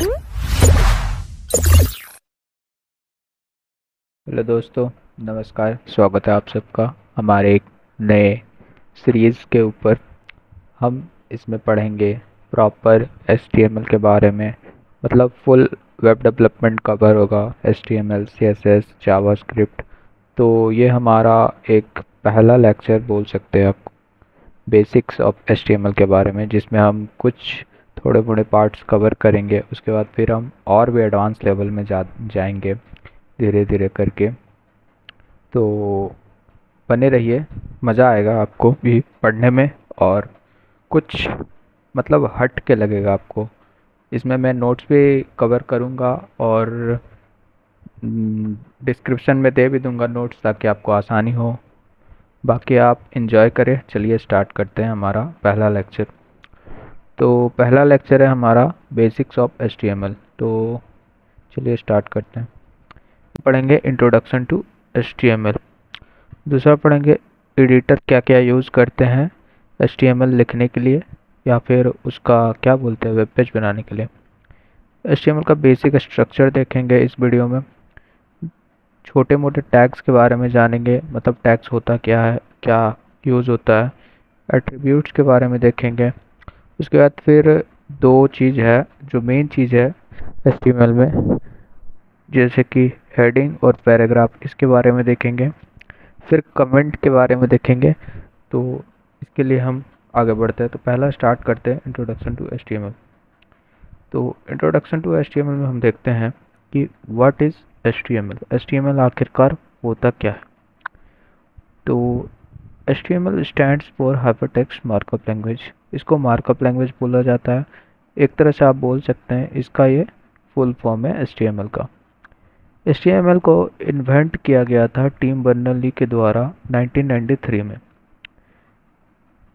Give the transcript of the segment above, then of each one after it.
Hello दोस्तों, नमस्कार। स्वागत है आप सबका हमारे एक नए सीरीज़ के ऊपर। हम इसमें पढ़ेंगे प्रॉपर HTML के बारे में, मतलब फुल वेब डेवलपमेंट कवर होगा। HTML, CSS, JavaScript. तो ये हमारा एक पहला लेक्चर बोल सकते हैं आप, बेसिक्स ऑफ HTML के बारे में, जिसमें हम कुछ थोड़े थोड़े पार्ट्स कवर करेंगे। उसके बाद फिर हम और भी एडवांस लेवल में जाएंगे धीरे धीरे करके। तो बने रहिए, मज़ा आएगा आपको भी पढ़ने में, और कुछ मतलब हट के लगेगा आपको। इसमें मैं नोट्स भी कवर करूँगा और डिस्क्रिप्शन में दे भी दूँगा नोट्स, ताकि आपको आसानी हो। बाकी आप एंजॉय करें। चलिए स्टार्ट करते हैं हमारा पहला लेक्चर। तो पहला लेक्चर है हमारा बेसिक्स ऑफ HTML। तो चलिए स्टार्ट करते हैं। पढ़ेंगे इंट्रोडक्शन टू HTML। दूसरा पढ़ेंगे एडिटर क्या क्या यूज़ करते हैं HTML लिखने के लिए, या फिर उसका क्या बोलते हैं वेब पेज बनाने के लिए। HTML का बेसिक स्ट्रक्चर देखेंगे इस वीडियो में। छोटे मोटे टैग्स के बारे में जानेंगे, मतलब टैग्स होता क्या है, क्या यूज़ होता है। एट्रीब्यूट्स के बारे में देखेंगे। उसके बाद फिर दो चीज़ है जो मेन चीज़ है HTML में, जैसे कि हेडिंग और पैराग्राफ, इसके बारे में देखेंगे। फिर कमेंट के बारे में देखेंगे। तो इसके लिए हम आगे बढ़ते हैं। तो पहला स्टार्ट करते हैं इंट्रोडक्शन टू HTML। तो इंट्रोडक्शन टू HTML में हम देखते हैं कि व्हाट इज़ HTML। HTML आखिरकार होता क्या है। तो HTML stands for hypertext markup language. इसको मार्कअप लैंग्वेज बोला जाता है। एक तरह से आप बोल सकते हैं इसका ये फुल फॉर्म है HTML का। HTML को इन्वेंट किया गया था टिम बर्नर्ली के द्वारा 1993 में।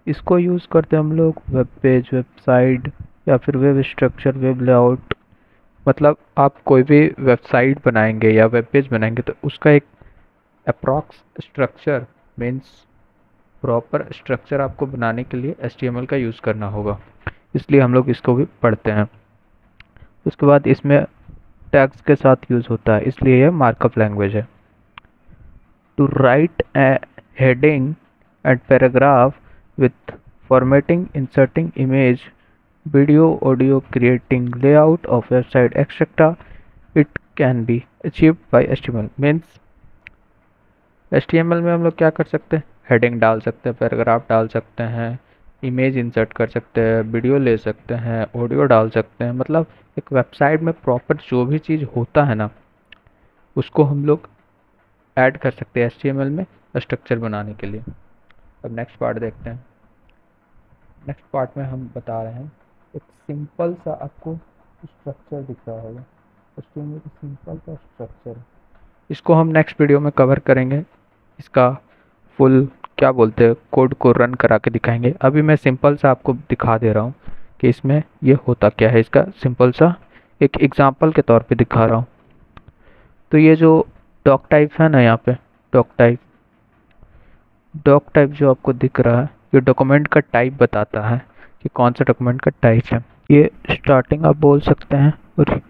इसको यूज़ करते हम लोग वेब पेज, वेबसाइट, या फिर वेब स्ट्रक्चर, वेब लेआउट। मतलब आप कोई भी वेबसाइट बनाएंगे या वेब पेज बनाएंगे तो उसका एक approx structure, means proper structure आपको बनाने के लिए HTML का यूज़ करना होगा। इसलिए हम लोग इसको भी पढ़ते हैं। उसके बाद इसमें टैग्स के साथ यूज़ होता है, इसलिए यह मार्कअप लैंग्वेज है। To write a heading and paragraph with formatting, inserting image, video, audio, creating layout of website, etc. It can be achieved by HTML. Means HTML में हम लोग क्या कर सकते हैं, हेडिंग डाल सकते हैं, पैराग्राफ डाल सकते हैं, इमेज इंसर्ट कर सकते हैं, वीडियो ले सकते हैं, ऑडियो डाल सकते हैं। मतलब एक वेबसाइट में प्रॉपर जो भी चीज़ होता है ना, उसको हम लोग ऐड कर सकते हैं HTML में स्ट्रक्चर बनाने के लिए। अब नेक्स्ट पार्ट देखते हैं। नेक्स्ट पार्ट में हम बता रहे हैं एक सिंपल सा आपको स्ट्रक्चर दिख रहा होगा। HTML का सिंपल सा स्ट्रक्चर, इसको हम नेक्स्ट वीडियो में कवर करेंगे। इसका फुल क्या बोलते हैं कोड को रन करा के दिखाएंगे। अभी मैं सिंपल सा आपको दिखा दे रहा हूँ कि इसमें ये होता क्या है। इसका सिंपल सा एक एग्जांपल के तौर पे दिखा रहा हूँ। तो ये जो डॉक टाइप है ना, यहाँ पे डॉक टाइप जो आपको दिख रहा है, ये डॉक्यूमेंट का टाइप बताता है कि कौन सा डॉक्यूमेंट का टाइप है। ये स्टार्टिंग आप बोल सकते हैं, और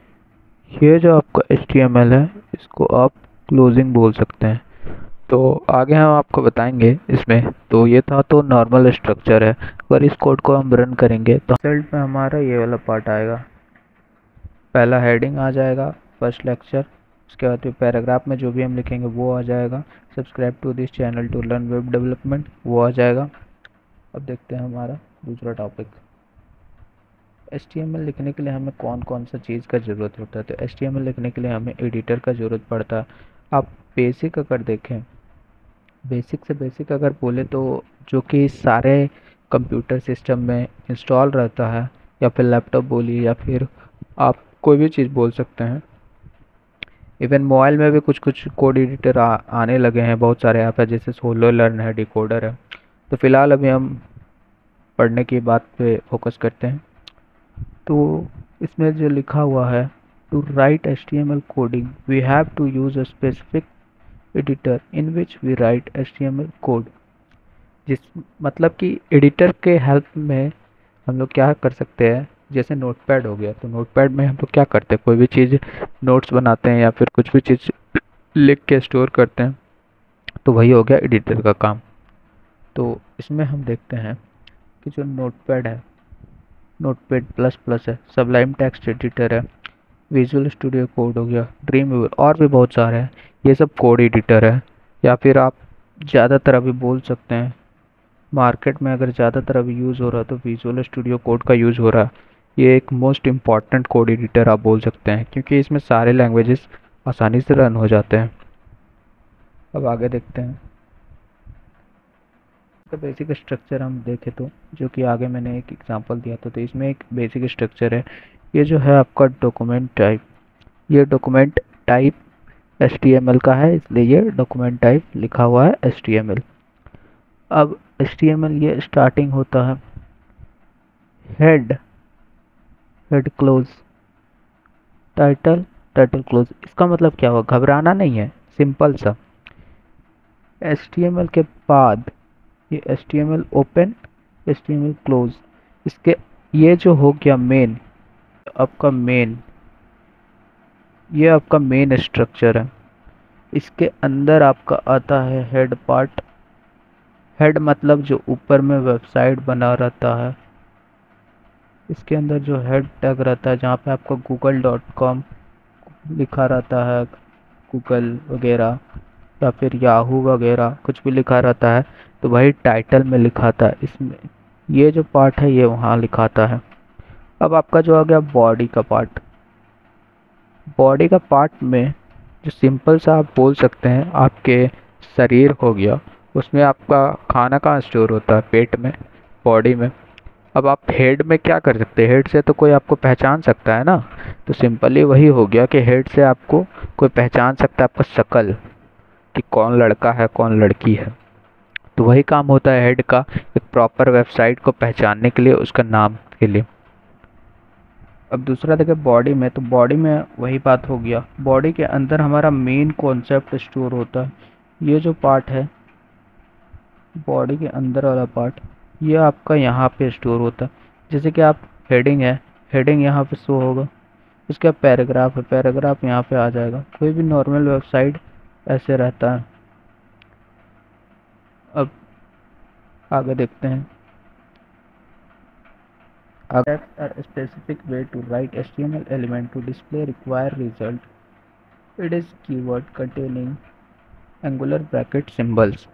ये जो आपका HTML है इसको आप क्लोजिंग बोल सकते हैं। तो आगे हम आपको बताएंगे इसमें। तो ये था तो नॉर्मल स्ट्रक्चर है। अगर इस कोड को हम रन करेंगे तो रिजल्ट में हमारा ये वाला पार्ट आएगा। पहला हेडिंग आ जाएगा, फर्स्ट लेक्चर। उसके बाद फिर पैराग्राफ में जो भी हम लिखेंगे वो आ जाएगा। Subscribe to this channel to learn web development, वो आ जाएगा। अब देखते हैं हमारा दूसरा टॉपिक। HTML लिखने के लिए हमें कौन कौन सा चीज़ का ज़रूरत होता है। तो HTML लिखने के लिए हमें एडिटर का ज़रूरत पड़ता है। आप बेसिक अगर देखें, बेसिक से बेसिक अगर बोले तो जो कि सारे कंप्यूटर सिस्टम में इंस्टॉल रहता है, या फिर लैपटॉप बोलिए, या फिर आप कोई भी चीज़ बोल सकते हैं। इवन मोबाइल में भी कुछ कुछ कोड एडिटर आने लगे हैं। बहुत सारे ऐप है, जैसे सोलो लर्न है, डिकोडर है। तो फिलहाल अभी हम पढ़ने की बात पे फोकस करते हैं। तो इसमें जो लिखा हुआ है, to write HTML coding we have to use a specific editor in which we write HTML code. जिस मतलब कि एडिटर के हेल्प में हम लोग क्या कर सकते हैं, जैसे नोटपैड हो गया, तो नोटपैड में हम लोग क्या करते हैं, कोई भी चीज़ नोट्स बनाते हैं या फिर कुछ भी चीज़ लिख के स्टोर करते हैं, तो वही हो गया एडिटर का काम। तो इसमें हम देखते हैं कि जो नोटपैड है, नोटपैड प्लस प्लस है, सबलाइम टेक्स्ट एडिटर है, विजुअल स्टूडियो कोड हो गया, ड्रीम व्यूअर, और भी बहुत सारे हैं। ये सब कोड एडिटर है। या फिर आप ज़्यादातर अभी बोल सकते हैं, मार्केट में अगर ज़्यादातर अभी यूज़ हो रहा है तो विजुअल स्टूडियो कोड का यूज़ हो रहा है। ये एक मोस्ट इम्पॉर्टेंट कोड एडिटर आप बोल सकते हैं, क्योंकि इसमें सारे लैंग्वेजेस आसानी से रन हो जाते हैं। अब आगे देखते हैं तो बेसिक स्ट्रक्चर हम देखें तो, जो कि आगे मैंने एक एग्जांपल दिया था, तो इसमें एक बेसिक स्ट्रक्चर है। ये जो है आपका डॉक्यूमेंट टाइप, ये डॉक्यूमेंट टाइप HTML का है, इसलिए ये डॉक्यूमेंट टाइप लिखा हुआ है HTML। अब HTML ये स्टार्टिंग होता है head, head close, title, title close. इसका मतलब क्या हुआ, घबराना नहीं है, सिंपल सा। HTML के बाद ये HTML ओपन, HTML क्लोज, इसके ये जो हो गया मेन, आपका मेन, ये आपका मेन स्ट्रक्चर है। इसके अंदर आपका आता है हेड पार्ट। हेड मतलब जो ऊपर में वेबसाइट बना रहता है, इसके अंदर जो हेड टैग रहता है, जहाँ पे आपका google.com लिखा रहता है, गूगल वगैरह या फिर याहू वगैरह कुछ भी लिखा रहता है, तो वही टाइटल में लिखा था। इसमें ये जो पार्ट है ये वहाँ लिखाता है। अब आपका जो आ गया बॉडी का पार्ट, बॉडी का पार्ट में जो सिंपल सा आप बोल सकते हैं आपके शरीर हो गया, उसमें आपका खाना कहाँ स्टोर होता है, पेट में, बॉडी में। अब आप हेड में क्या कर सकते हैं, हेड से तो कोई आपको पहचान सकता है ना, तो सिंपली वही हो गया कि हेड से आपको कोई पहचान सकता है आपका शक्ल, कि कौन लड़का है कौन लड़की है। तो वही काम होता है हेड का, एक प्रॉपर वेबसाइट को पहचानने के लिए, उसका नाम के लिए। अब दूसरा देखें बॉडी में, तो बॉडी में वही बात हो गया, बॉडी के अंदर हमारा मेन कॉन्सेप्ट स्टोर होता है। ये जो पार्ट है बॉडी के अंदर वाला पार्ट, ये आपका यहाँ पे स्टोर होता है। जैसे कि आप हेडिंग है, हेडिंग यहाँ पे शो होगा। इसका पैराग्राफ है, पैराग्राफ यहाँ पे आ जाएगा। कोई भी नॉर्मल वेबसाइट ऐसे रहता है। अब आगे देखते हैं, Text are a specific way to write HTML element to display required result. It is keyword containing angular bracket symbols.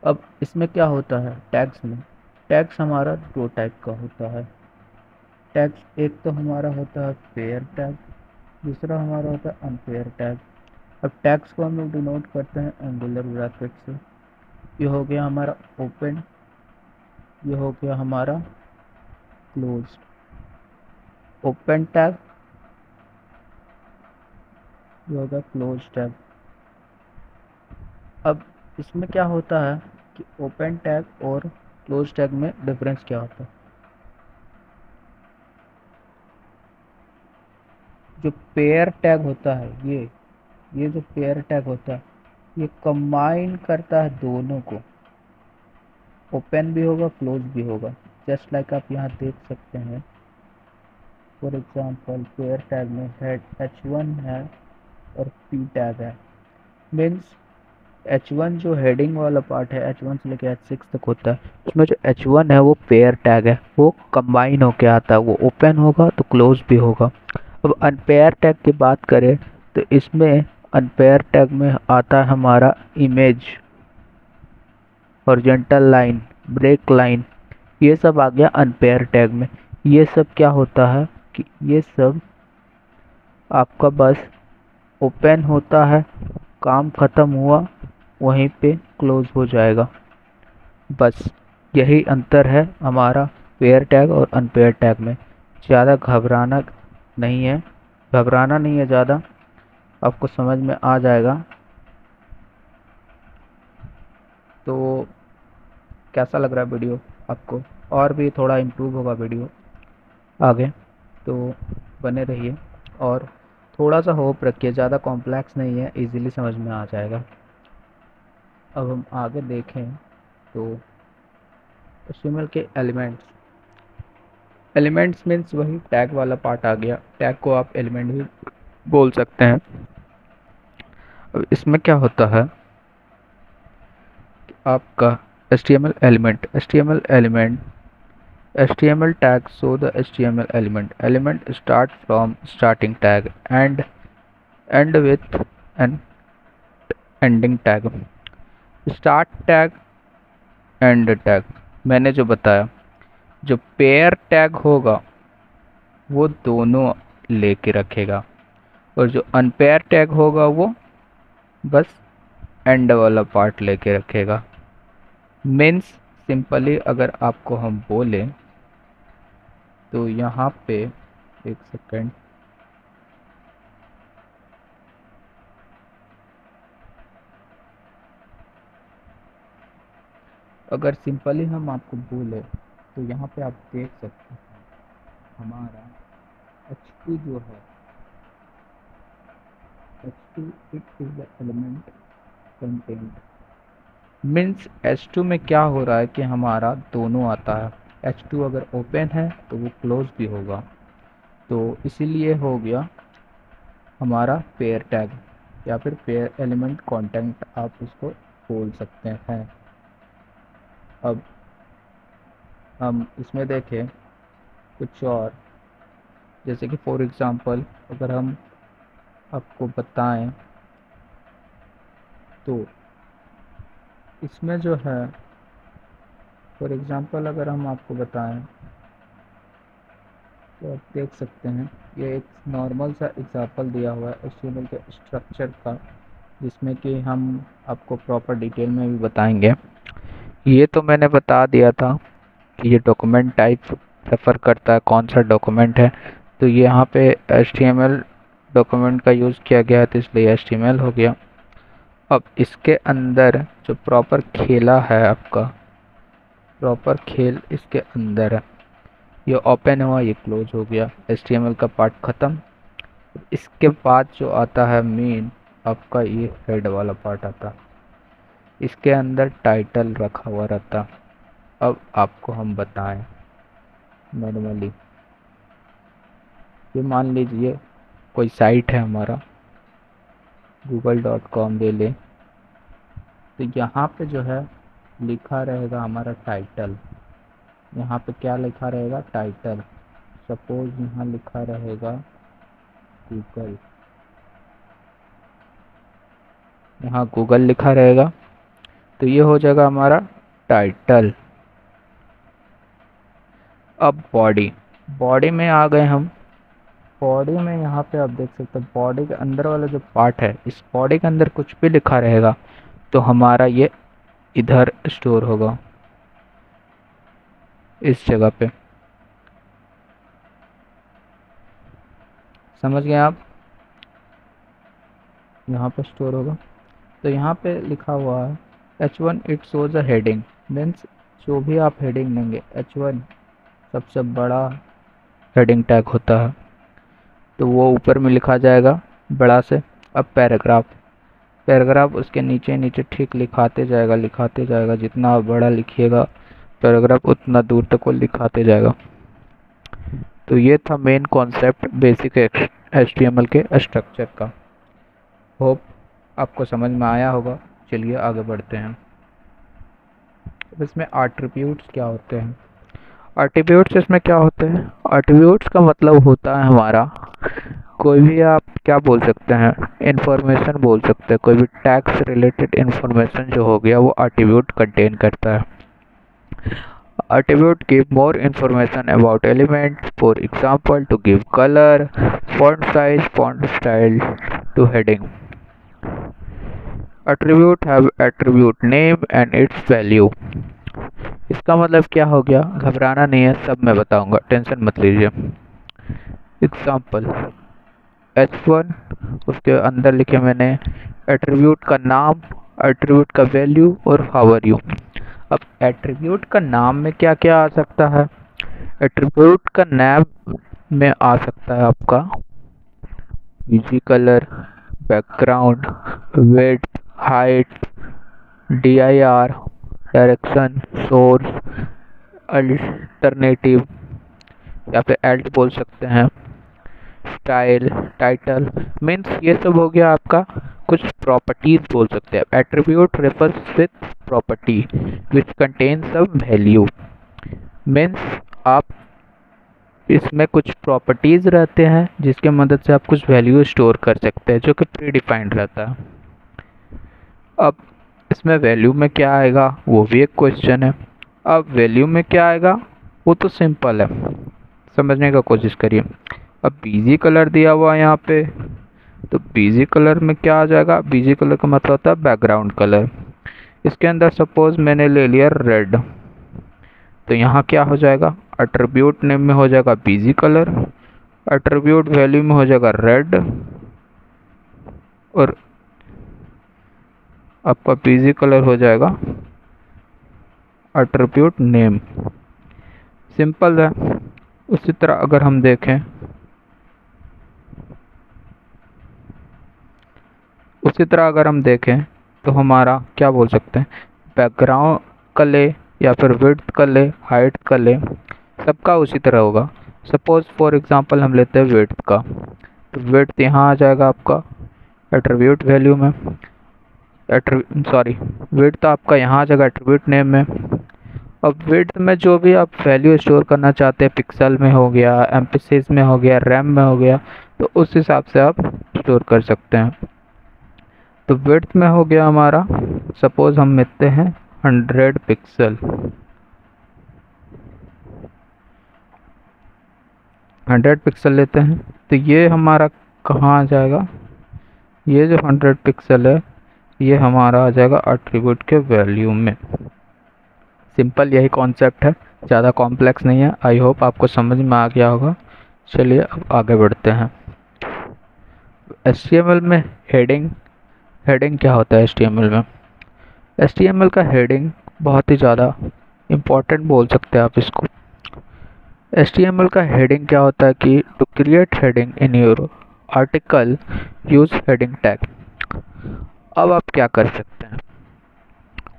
अब इसमें क्या होता है टैग्स में, टैग्स हमारा दो टाइप का होता है। टैग्स एक तो हमारा होता है पेयर टैग, दूसरा हमारा होता है अनपेयर टैग। अब टैग्स को हम लोग डिनोट करते हैं एंगुलर ब्रैकेट से। ये हो गया हमारा ओपन, ये हो गया हमारा क्लोज। ओपन टैग, ये होगा क्लोज टैग। अब इसमें क्या होता है कि ओपन टैग और क्लोज टैग में डिफरेंस क्या होता है। जो पेयर टैग होता है, ये जो पेयर टैग होता है, ये कंबाइन करता है दोनों को, ओपन भी होगा क्लोज भी होगा। जस्ट लाइक आप यहाँ देख सकते हैं, फॉर एग्जांपल पेयर टैग में हेड H1 है और P टैग है। मीन्स H1 जो हेडिंग वाला पार्ट है, H1 से लेकर H6 तक होता है, उसमें जो H1 है वो पेयर टैग है, वो कंबाइन होके आता है, वो ओपन होगा तो क्लोज भी होगा। अब अनपेयर टैग की बात करें तो इसमें अनपेयर टैग में आता है हमारा image, horizontal line, break line, ये सब आ गया अनपेयर टैग में। ये सब क्या होता है कि ये सब आपका बस ओपन होता है, काम ख़त्म हुआ, वहीं पे क्लोज हो जाएगा। बस यही अंतर है हमारा पेयर टैग और अनपेयर टैग में। ज़्यादा नहीं है घबराना नहीं है ज़्यादा, आपको समझ में आ जाएगा। तो कैसा लग रहा है वीडियो आपको, और भी थोड़ा इम्प्रूव होगा वीडियो आगे, तो बने रहिए और थोड़ा सा होप रखिए, ज़्यादा कॉम्प्लेक्स नहीं है, इजीली समझ में आ जाएगा। अब हम आगे देखें तो HTML के एलिमेंट्स, एलिमेंट्स मीन्स वही टैग वाला पार्ट आ गया, टैग को आप एलिमेंट भी बोल सकते हैं। अब इसमें क्या होता है, आपका HTML tag show the HTML element start from starting tag and end with an ending tag। Start tag, and tag, मैंने जो बताया, जो पेयर टैग होगा वो दोनों लेके रखेगा, और जो अनपेयर टैग होगा वो बस एंड वाला पार्ट लेके रखेगा। मीन्स सिंपली अगर आपको हम बोले तो यहाँ पे एक सेकेंड, अगर सिंपली हम आपको बोले तो यहाँ पे आप देख सकते हैं हमारा H2 जो है, H2 it is the element content. Means H2 में क्या हो रहा है कि हमारा दोनों आता है, H2 अगर ओपन है तो वो क्लोज भी होगा, तो इसीलिए हो गया हमारा पेयर टैग या फिर पेयर एलिमेंट कंटेंट आप उसको बोल सकते हैं। अब हम इसमें देखें कुछ और, जैसे कि फॉर एग्ज़ाम्पल अगर हम आपको बताएं तो इसमें जो है, फॉर एग्ज़ाम्पल अगर हम आपको बताएं तो आप देख सकते हैं ये एक नॉर्मल सा एग्जांपल दिया हुआ है HTML के स्ट्रक्चर का, जिसमें कि हम आपको प्रॉपर डिटेल में भी बताएंगे। ये तो मैंने बता दिया था कि ये डॉक्यूमेंट टाइप रेफर करता है, कौन सा डॉक्यूमेंट है, तो ये यहाँ पे HTML डॉक्यूमेंट का यूज़ किया गया है तो इसलिए HTML हो गया। अब इसके अंदर जो प्रॉपर खेला है, आपका प्रॉपर खेल इसके अंदर है, ये ओपन हुआ, ये क्लोज हो गया, HTML का पार्ट ख़त्म। इसके बाद जो आता है मेन, आपका ये हेड वाला पार्ट आता, इसके अंदर टाइटल रखा हुआ रहता। अब आपको हम बताएं नॉर्मली, ये मान लीजिए कोई साइट है हमारा google.com ले लें, तो यहाँ पे जो है लिखा रहेगा हमारा टाइटल। यहाँ पे क्या लिखा रहेगा, टाइटल। सपोज यहाँ लिखा रहेगा गूगल, यहाँ गूगल लिखा रहेगा, तो ये हो जाएगा हमारा टाइटल। अब बॉडी में आ गए हम। बॉडी में यहाँ पे आप देख सकते हैं बॉडी के अंदर वाला जो पार्ट है, इस बॉडी के अंदर कुछ भी लिखा रहेगा तो हमारा ये इधर स्टोर होगा, इस जगह पे। समझ गए आप, यहाँ पे स्टोर होगा। तो यहाँ पे लिखा हुआ है H1 it shows a heading, means जो भी आप हेडिंग लेंगे, H1 सबसे बड़ा हेडिंग टैग होता है, तो वो ऊपर में लिखा जाएगा बड़ा से। अब पैराग्राफ उसके नीचे नीचे ठीक लिखाते जाएगा, जितना बड़ा लिखिएगा पैराग्राफ उतना दूर तक वो लिखाते जाएगा। तो ये था मेन कॉन्सेप्ट बेसिक HTML के स्ट्रक्चर का। होप आपको समझ में आया होगा। चलिए आगे बढ़ते हैं। अब इसमें एट्रीब्यूट्स क्या होते हैं? एट्रीब्यूट्स इसमें क्या होते हैं? एट्रीब्यूट्स का मतलब होता है हमारा कोई भी, आप क्या बोल सकते हैं, इंफॉर्मेशन बोल सकते हैं, कोई भी टैग से रिलेटेड इंफॉर्मेशन जो हो गया वो एट्रीब्यूट कंटेन करता है। Attribute give more information about elements, for example to give color, font size, font style to heading. Attribute have attribute name and its value. इसका मतलब क्या हो गया, घबराना नहीं है, सब मैं बताऊंगा, टेंशन मत लीजिए। एग्जाम्पल H1, उसके अंदर लिखे मैंने एट्रीब्यूट का नाम, एट्रीब्यूट का वैल्यू और हाउ आर यू। अब एट्रीब्यूट का नाम में क्या क्या आ सकता है? एट्रीब्यूट का नाम में आ सकता है आपका यूजी colour, background, width, height, DIR, direction, source, alternative, या फिर एल्ट बोल सकते हैं, स्टाइल, टाइटल, मीन्स ये सब हो गया आपका कुछ प्रॉपर्टीज बोल सकते हैं। Attribute refers with property which contains a value, means आप इसमें कुछ प्रॉपर्टीज रहते हैं जिसके मदद से आप कुछ वैल्यू स्टोर कर सकते हैं जो कि प्री डिफाइंड रहता है। अब इसमें वैल्यू में क्या आएगा वो भी एक क्वेश्चन है। अब वैल्यू में क्या आएगा वो तो सिंपल है, समझने का कोशिश करिए। अब बीजी कलर दिया हुआ है यहाँ पे, तो बीजी कलर में क्या आ जाएगा, बीजी कलर का मतलब होता है बैकग्राउंड कलर। इसके अंदर सपोज मैंने ले लिया रेड, तो यहाँ क्या हो जाएगा, एट्रीब्यूट नेम में हो जाएगा बीजी कलर, एट्रीब्यूट वैल्यू में हो जाएगा रेड, और आपका बीजी कलर हो जाएगा एट्रीब्यूट नेम। सिंपल है। उसी तरह अगर हम देखें, तो हमारा क्या बोल सकते हैं, बैकग्राउंड कलर या फिर विड्थ कलर, हाइट कलर, सबका उसी तरह होगा। सपोज फॉर एग्जांपल हम लेते हैं विड्थ का, तो विड्थ यहाँ आ जाएगा आपका एट्रीब्यूट वैल्यू में, विड्थ तो आपका यहाँ आ जाएगा एट्रीब्यूट नेम में। अब विड्थ में जो भी आप वैल्यू स्टोर करना चाहते हैं, पिक्सल में हो गया, एमपीसीज में हो गया, रैम में हो गया, तो उस हिसाब से आप स्टोर कर सकते हैं। तो विड्थ में हो गया हमारा, सपोज हम लेते हैं 100 पिक्सल, 100 पिक्सल लेते हैं, तो ये हमारा कहाँ आ जाएगा, ये जो 100 पिक्सल है ये हमारा आ जाएगा एट्रीब्यूट के वैल्यू में। सिंपल यही कॉन्सेप्ट है, ज़्यादा कॉम्प्लेक्स नहीं है। आई होप आपको समझ में आ गया होगा। चलिए अब आगे बढ़ते हैं। HTML में हेडिंग क्या होता है HTML में? HTML का हेडिंग बहुत ही ज़्यादा इम्पोर्टेंट बोल सकते हैं आप इसको। HTML का हेडिंग क्या होता है कि to create heading in your article use heading tag. अब आप क्या कर सकते हैं,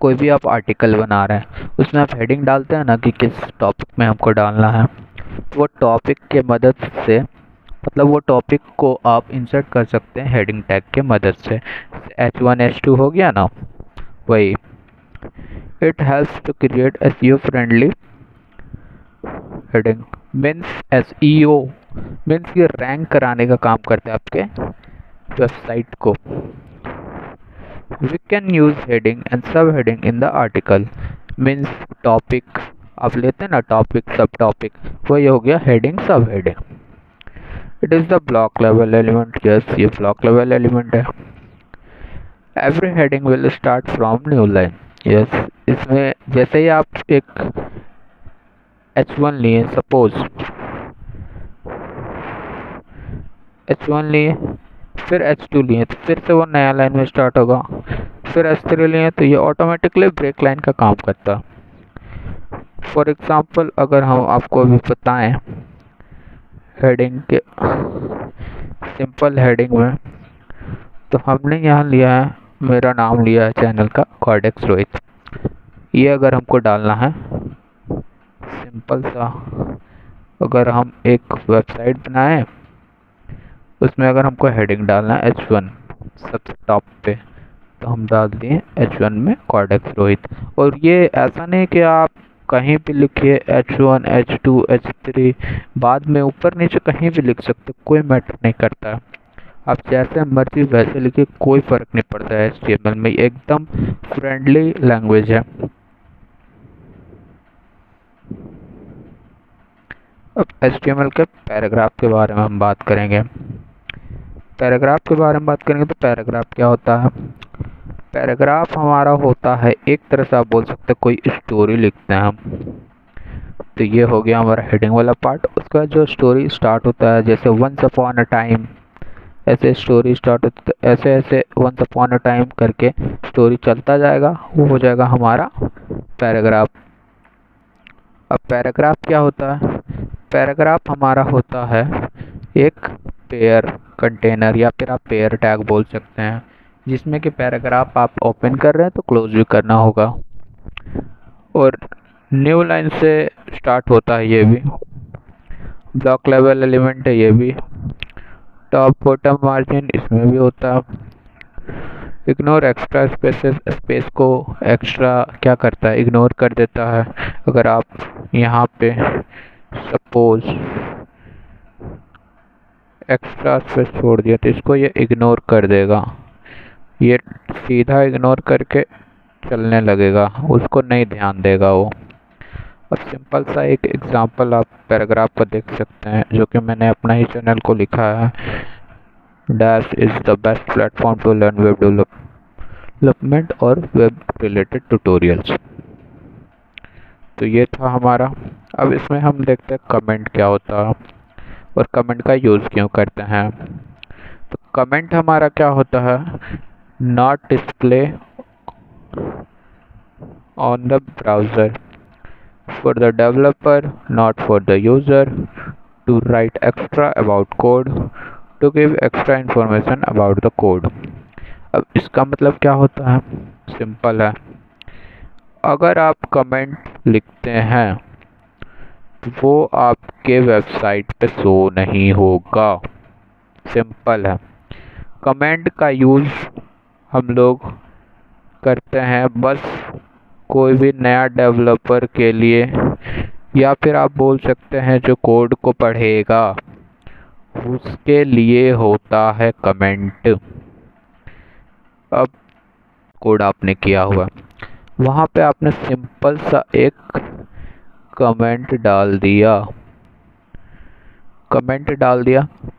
कोई भी आप आर्टिकल बना रहे हैं उसमें आप हेडिंग डालते हैं ना कि किस टॉपिक में हमको डालना है, तो वो टॉपिक के मदद से, मतलब वो टॉपिक को आप इंसर्ट कर सकते हैं हेडिंग टैग के मदद से। H1 H2 हो गया ना, वही। It helps to create SEO friendly heading, means SEO means ये रैंक कराने का काम करते हैं आपके वेबसाइट को। We can use heading and subheading in the article, means topic आप लेते हैं ना, टॉपिक सब टॉपिक, वही हो गया हेडिंग सब heading. It is the block level element, yes ये ब्लॉक लेवल एलिमेंट है। Every heading will start from new line, yes इसमें जैसे ही आप एक H1 लिए, सपोज H1 लिए, फिर H2 लिए तो फिर से वो नया लाइन में स्टार्ट होगा, फिर H3 लिए तो ये ऑटोमेटिकली ब्रेक लाइन का काम करता है। फॉर एग्जांपल अगर हम आपको अभी बताएं हेडिंग के, सिंपल हेडिंग में, तो हमने यहाँ लिया है, मेरा नाम लिया है चैनल का कॉर्डेक्स रोहित। ये अगर हमको डालना है सिंपल सा, अगर हम एक वेबसाइट बनाएं उसमें अगर हमको हेडिंग डालना है H1 सबसे टॉप पे, तो हम डाल दिए H1 में कॉर्डेक्स रोहित। और ये ऐसा नहीं कि आप कहीं भी लिखिए H1 H2 H3, बाद में ऊपर नीचे कहीं भी लिख सकते, कोई मैटर नहीं करता। आप जैसे मर्जी वैसे लिखिए, कोई फ़र्क नहीं पड़ता है। HTML में एकदम फ्रेंडली लैंग्वेज है। अब HTML के पैराग्राफ के बारे में हम बात करेंगे। पैराग्राफ के बारे में बात करेंगे तो पैराग्राफ क्या होता है? पैराग्राफ हमारा होता है, एक तरह से आप बोल सकते हैं कोई स्टोरी लिखते हैं हम। तो ये हो गया हमारा हेडिंग वाला पार्ट। उसके बाद जो स्टोरी स्टार्ट होता है, जैसे वंस अपॉन अ टाइम, ऐसे स्टोरी स्टार्ट होती है, ऐसे ऐसे वंस अपॉन अ टाइम करके स्टोरी चलता जाएगा, वो हो जाएगा हमारा पैराग्राफ। अब पैराग्राफ क्या होता है? पैराग्राफ हमारा होता है एक पेयर कंटेनर, या फिर आप पेयर टैग बोल सकते हैं, जिसमें कि पैराग्राफ आप ओपन कर रहे हैं तो क्लोज भी करना होगा। और न्यू लाइन से स्टार्ट होता है ये भी। ब्लॉक लेवल एलिमेंट है ये भी। टॉप बॉटम मार्जिन इसमें भी होता है। इग्नोर एक्स्ट्रा स्पेसेस, स्पेस को एक्स्ट्रा क्या करता है, इग्नोर कर देता है। अगर आप यहाँ पे सपोज एक्स्ट्रा स्पेस छोड़ दिया तो इसको ये इग्नोर कर देगा, ये सीधा इग्नोर करके चलने लगेगा, उसको नहीं ध्यान देगा वो। अब सिंपल सा एक एग्जांपल आप पैराग्राफ पर देख सकते हैं जो कि मैंने अपना ही चैनल को लिखा है। Dash is the best platform to learn web development और वेब रिलेटेड ट्यूटोरियल्स। तो ये था हमारा। अब इसमें हम देखते हैं कमेंट क्या होता है और कमेंट का यूज़ क्यों करते हैं। तो कमेंट हमारा क्या होता है, not display on the browser for the developer, not for the user, to write extra about code, to give extra information about the code। अब इसका मतलब क्या होता है, सिंपल है। अगर आप कमेंट लिखते हैं तो वो आपके वेबसाइट पे शो नहीं होगा, सिंपल है। कमेंट का यूज़ हम लोग करते हैं बस कोई भी नया डेवलपर के लिए, या फिर आप बोल सकते हैं जो कोड को पढ़ेगा उसके लिए होता है कमेंट। अब कोड आपने किया हुआ, वहाँ पे आपने सिंपल सा एक कमेंट डाल दिया,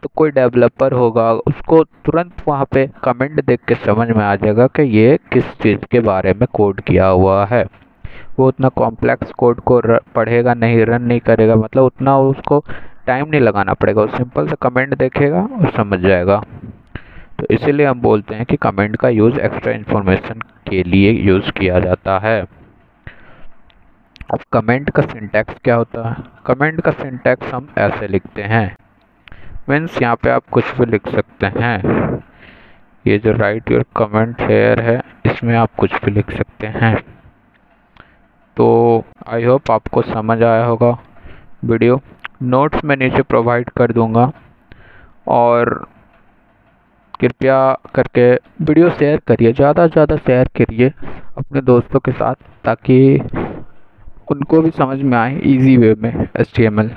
तो कोई डेवलपर होगा उसको तुरंत वहाँ पे कमेंट देख के समझ में आ जाएगा कि ये किस चीज़ के बारे में कोड किया हुआ है। वो उतना कॉम्प्लेक्स कोड को पढ़ेगा नहीं, रन नहीं करेगा, मतलब उतना उसको टाइम नहीं लगाना पड़ेगा, वो सिंपल सा कमेंट देखेगा और समझ जाएगा। तो इसीलिए हम बोलते हैं कि कमेंट का यूज़ एक्स्ट्रा इन्फॉर्मेशन के लिए यूज़ किया जाता है। अब कमेंट का सिंटैक्स क्या होता है, कमेंट का सिंटैक्स हम ऐसे लिखते हैं, मीन्स यहाँ पे आप कुछ भी लिख सकते हैं। ये जो राइट योर कमेंट हेयर है इसमें आप कुछ भी लिख सकते हैं। तो आई होप आपको समझ आया होगा। वीडियो नोट्स मैं नीचे प्रोवाइड कर दूंगा और कृपया करके वीडियो शेयर करिए, ज़्यादा से ज़्यादा शेयर करिए अपने दोस्तों के साथ, ताकि उनको भी समझ में आए इजी वे में HTML,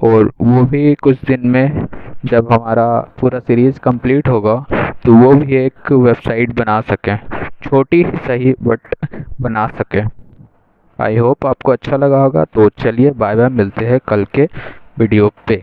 और वो भी कुछ दिन में जब हमारा पूरा सीरीज़ कंप्लीट होगा तो वो भी एक वेबसाइट बना सकें, छोटी ही सही बट बना सकें। आई होप आपको अच्छा लगा होगा। तो चलिए बाय बाय, मिलते हैं कल के वीडियो पे।